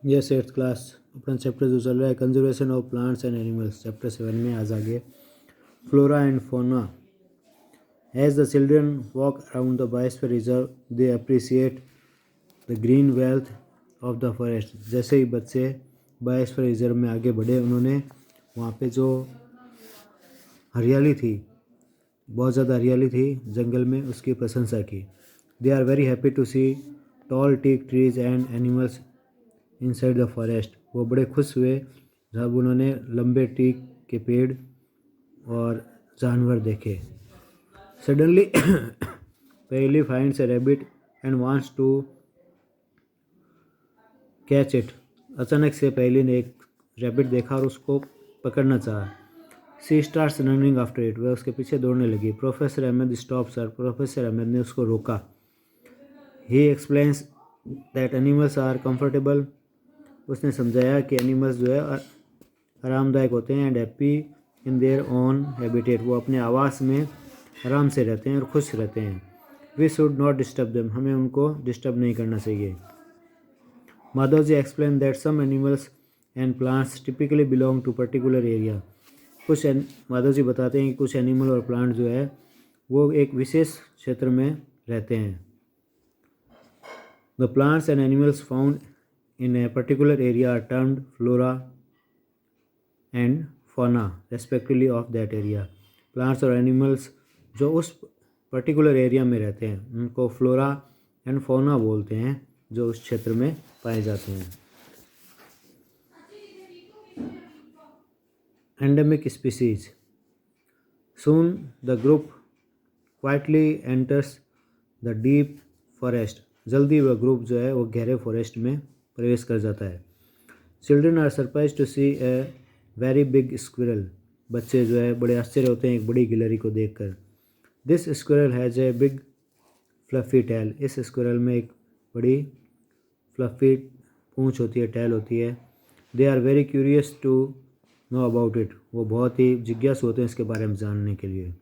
Yes eighth class अपना chapter जो चल रहा है conservation of plants and animals, chapter 7 में आज आगे flora and fauna. As the children walk around the biosphere reserve they appreciate the green wealth of the forest. जैसे ही बच्चे बायोस्फीयर रिजर्व में आगे बढ़े, उन्होंने वहाँ पे जो हरियाली थी, बहुत ज़्यादा हरियाली थी जंगल में, उसकी प्रशंसा की। They are very happy to see tall teak trees and animals inside the forest. वो बड़े खुश हुए जब उन्होंने लंबे टीक के पेड़ और जानवर देखे। Suddenly Paheli finds a rabbit and wants to catch it. अचानक से पहली ने एक रैबिट देखा और उसको पकड़ना चाहा। She starts running after it. वह उसके पीछे दौड़ने लगी। Professor Ahmad stops her. Professor Ahmad ने उसको रोका। He explains that animals are comfortable. उसने समझाया कि एनिमल्स जो है आरामदायक होते हैं and happy in their own habitat. वो अपने आवास में आराम से रहते हैं और खुश रहते हैं। We should not disturb them. हमें उनको डिस्टर्ब नहीं करना चाहिए। Madhav ji explain that some animals and plants typically belong to particular area. Madhav ji बताते हैं कि कुछ एनिमल और प्लांट जो है वो एक विशेष क्षेत्र में रहते हैं। The plants and animals found in a particular area are termed flora and fauna respectively of that area. Plants और एनिमल्स जो उस पर्टिकुलर एरिया में रहते हैं उनको फ्लोरा एंड फौना बोलते हैं, जो उस क्षेत्र में पाए जाते हैं। Endemic species. Soon the group quietly enters the deep forest. जल्दी वह ग्रुप जो है वो गहरे फॉरेस्ट में प्रवेश कर जाता है। Children are surprise to see a very big squirrel. बच्चे जो है बड़े आश्चर्य होते हैं एक बड़ी गिलहरी को देखकर। This squirrel has a big fluffy tail. इस स्क्विरल में एक बड़ी फ्लफी पूंछ होती है, टेल होती है। They are very curious to know about it. वो बहुत ही जिज्ञासु होते हैं इसके बारे में जानने के लिए।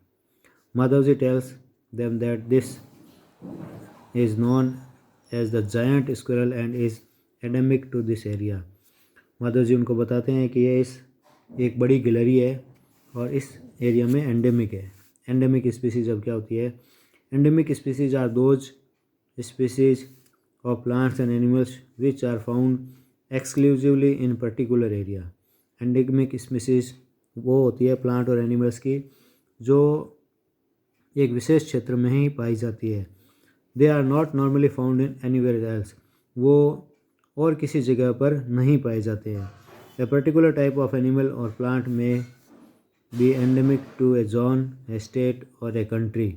Madhav ji tells them that this is known as the giant squirrel and is endemic to this area. Madhav ji उनको बताते हैं कि ये इस एक बड़ी गिलहरी है और इस एरिया में एंडेमिक है। एंडेमिक स्पीसीज अब क्या होती है? Endemic species are those species of plants and animals which are found exclusively in particular area. Endemic species वो होती है प्लांट और एनिमल्स की जो एक विशेष क्षेत्र में ही पाई जाती है। They are not normally found in anywhere else. वो और किसी जगह पर नहीं पाए जाते हैं। A particular type of animal or plant may be endemic to a zone, a state or a country.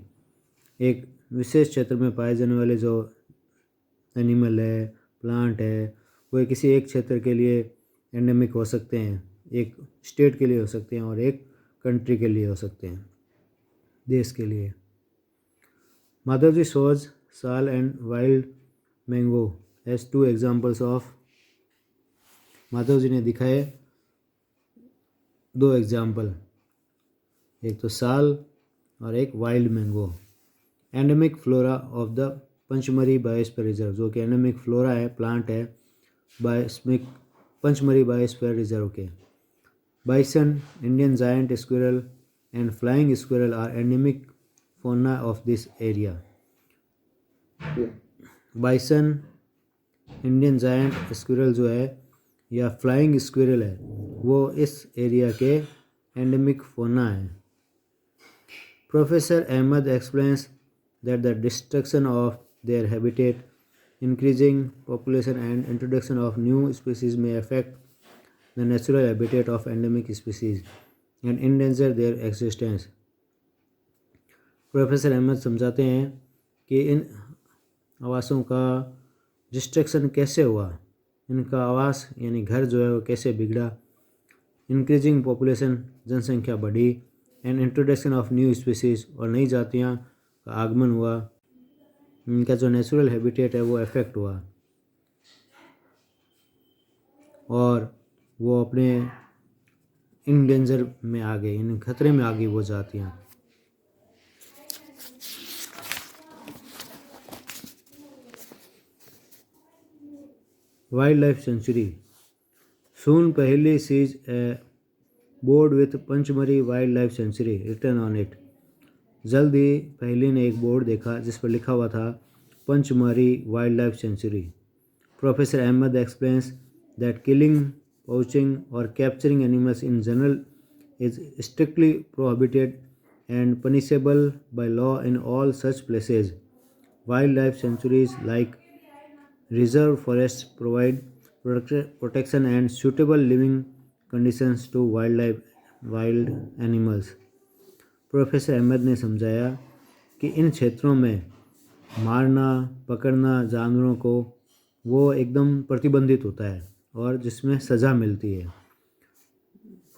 एक विशेष क्षेत्र में पाए जाने वाले जो एनिमल है, प्लांट है, वो किसी एक क्षेत्र के लिए एंडेमिक हो सकते हैं, एक स्टेट के लिए हो सकते हैं और एक कंट्री के लिए हो सकते हैं, देश के लिए। Madhav ji shows sal and wild mango as two examples of. Madhav ji ने दिखाए दो एग्जाम्पल, एक तो साल और एक wild mango. Endemic flora of the Pachmarhi biosphere reserve, जो कि एंडेमिक फ्लोरा है, प्लांट है बायोस्मिक पंचमरी बायोस्फीयर रिजर्व के। Bison, Indian giant squirrel and flying squirrel are endemic fauna of this area. Bison, Indian giant squirrel जो है या फ्लाइंग स्क्विरल है, वो इस एरिया के एंडेमिक फौना है। Professor Ahmad explains that the destruction of their habitat, increasing population and introduction of new species may affect the natural habitat of endemic species and endanger their existence. Professor Ahmad समझाते हैं कि इन आवासों का destruction कैसे हुआ, इनका आवास यानी घर जो है वो कैसे बिगड़ा। इंक्रीजिंग पॉपुलेशन, जनसंख्या बढ़ी, and introduction of new species, और नई जातियाँ का आगमन हुआ। इनका जो नेचुरल हैबिटेट है वो अफेक्ट हुआ और वो अपने इन डेंजर में आ गई, इन खतरे में आ गई वो जातियाँ। Wild life century. Soon Paheli sees a board with Pachmarhi wild life century return on it. जल्द ही पहली ने एक बोर्ड देखा जिस पर लिखा हुआ था Pachmarhi wild life sanctuary. Professor Ahmad explains that killing, poaching or capturing animals in general is strictly prohibited and punishable by law in all such places. Wildlife sanctuaries like reserve forests provide protection and suitable living conditions to wild animals. Professor Ahmad ने समझाया कि इन क्षेत्रों में मारना पकड़ना जानवरों को वो एकदम प्रतिबंधित होता है और जिसमें सज़ा मिलती है।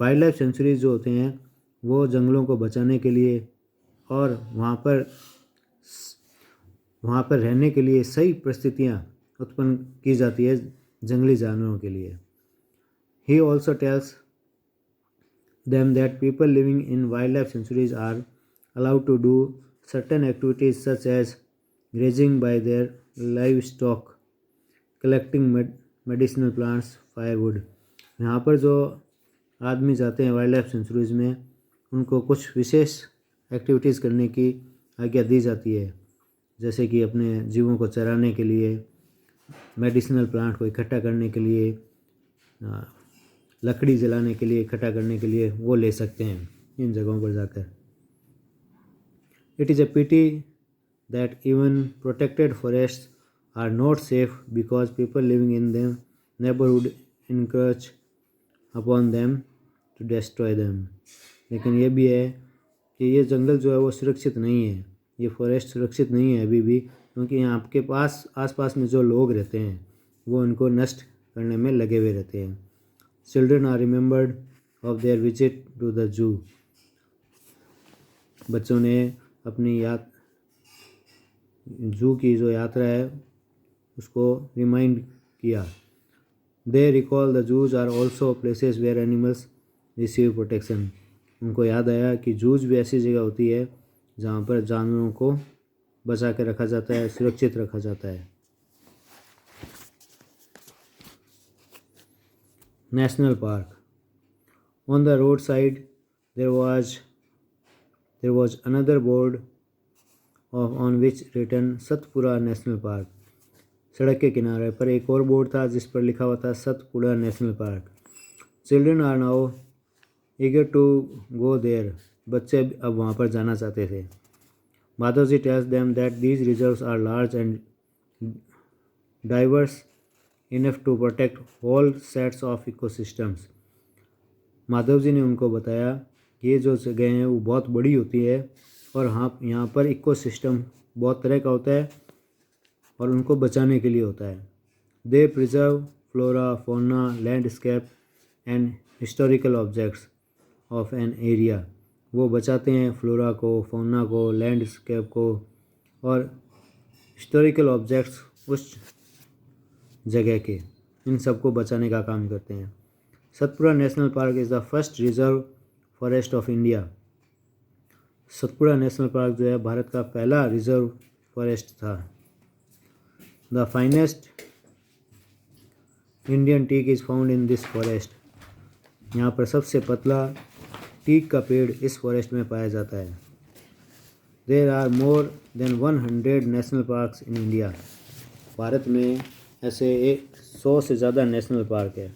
वाइल्ड लाइफ सेंचुरीज जो होते हैं वो जंगलों को बचाने के लिए और वहाँ पर रहने के लिए सही परिस्थितियाँ उत्पन्न की जाती है जंगली जानवरों के लिए। He also tells them that people living in wildlife sanctuaries are allowed to do certain activities such as grazing by their livestock, collecting medicinal plants, firewood. यहाँ पर जो आदमी जाते हैं वाइल्ड लाइफ सेंचुरीज में उनको कुछ विशेष एक्टिविटीज़ करने की आज्ञा दी जाती है, जैसे कि अपने जीवों को चराने के लिए, मेडिसिनल प्लांट को इकट्ठा करने के लिए, लकड़ी जलाने के लिए इकट्ठा करने के लिए वो ले सकते हैं इन जगहों पर जाकर। It is a pity that even protected forests are not safe because people living in them neighbourhood encroach upon them to destroy them. लेकिन ये भी है कि ये जंगल जो है वो सुरक्षित नहीं है, ये फॉरेस्ट सुरक्षित नहीं है अभी भी, क्योंकि यहाँ आपके पास आसपास में जो लोग रहते हैं वो इनको नष्ट करने में लगे हुए रहते हैं। Children are remembered of their visit to the zoo. बच्चों ने अपनी जू की जो यात्रा है उसको रिमाइंड किया। They recall the zoos are also places where animals receive protection. उनको याद आया कि जूज भी ऐसी जगह होती है जहाँ पर जानवरों को बचा के रखा जाता है, सुरक्षित रखा जाता है। National Park. On the roadside there was another board on which written Satpura National Park. सड़क के किनारे पर एक और बोर्ड था जिस पर लिखा हुआ था Satpura national park. Children are now eager to go there. बच्चे अब वहाँ पर जाना चाहते थे। Madhav tells them that these reserves are large and diverse enough to protect whole sets of ecosystems. Madhav ji ने उनको बताया कि ये जो जगह हैं वो बहुत बड़ी होती है और हाँ यहाँ पर इकोसिस्टम बहुत तरह का होता है और उनको बचाने के लिए होता है। They preserve flora fauna landscape and historical objects of an area. वो बचाते हैं फ्लोरा को, फौना को, लैंडस्केप को और हिस्टोरिकल ऑब्जेक्ट्स उस जगह के, इन सब को बचाने का काम करते हैं। Satpura national park is the first reserve forest of India. Satpura national park जो है भारत का पहला रिजर्व फॉरेस्ट था। The finest Indian teak is found in this forest. यहाँ पर सबसे पतला टीक का पेड़ इस फॉरेस्ट में पाया जाता है। There are more than 100 national parks in India. Bharat में ऐसे 100 से ज़्यादा नेशनल पार्क है।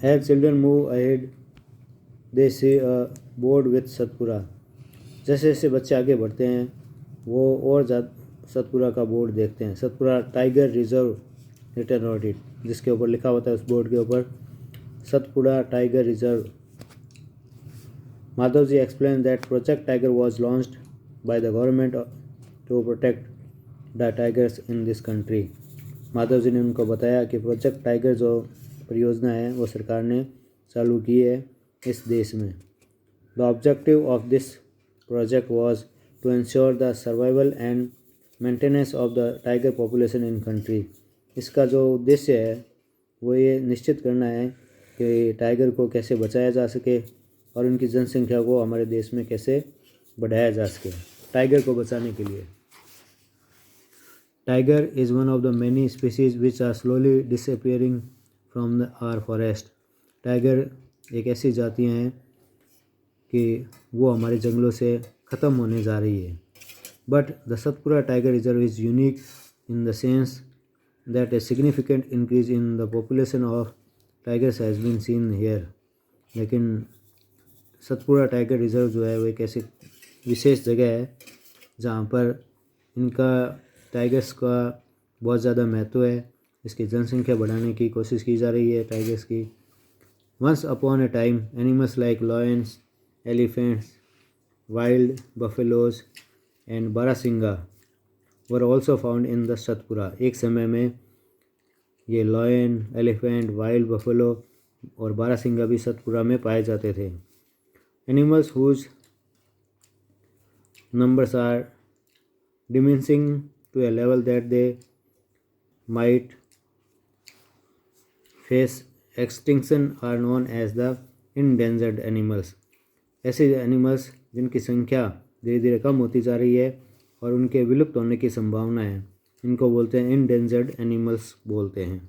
As children move ahead they see a board with Satpura. जैसे जैसे बच्चे आगे बढ़ते हैं वो और ज़्यादा सतपुरा का बोर्ड देखते हैं। Satpura tiger reserve return on it, जिसके ऊपर लिखा होता है उस बोर्ड के ऊपर Satpura tiger reserve. Madhav ji explain that project tiger was launched by the government to protect the tigers in this country. Madhav ji ने उनको बताया कि प्रोजेक्ट टाइगर जो परियोजना है वो सरकार ने चालू की है इस देश में। The objective of this project was to ensure the survival and maintenance of the tiger population in country. इसका जो उद्देश्य है वो ये निश्चित करना है कि टाइगर को कैसे बचाया जा सके और उनकी जनसंख्या को हमारे देश में कैसे बढ़ाया जा सके टाइगर को बचाने के लिए। Tiger is one of the many species which are slowly disappearing from our forest. Tiger एक ऐसी जातियाँ हैं कि वो हमारे जंगलों से ख़त्म होने जा रही है। But the Satpura tiger reserve is unique in the sense that a significant increase in the population of tigers has been seen here. लेकिन सतपुरा टाइगर रिजर्व जो है वो एक ऐसी विशेष जगह है जहाँ पर इनका टाइगर्स का बहुत ज़्यादा महत्व है। इसकी जनसंख्या बढ़ाने की कोशिश की जा रही है टाइगर्स की। Once upon a time animals like lions, elephants, wild buffaloes and barasingha were also found in the Satpura. एक समय में ये लॉयन, एलिफेंट, वाइल्ड बफेलो और बारासिंगा भी सतपुरा में पाए जाते थे। Animals whose numbers are diminishing to a level that they might face extinction are known as the endangered animals। ऐसे एनिमल्स जिनकी संख्या धीरे धीरे कम होती जा रही है और उनके विलुप्त होने की संभावना है, इनको बोलते हैं endangered animals बोलते हैं।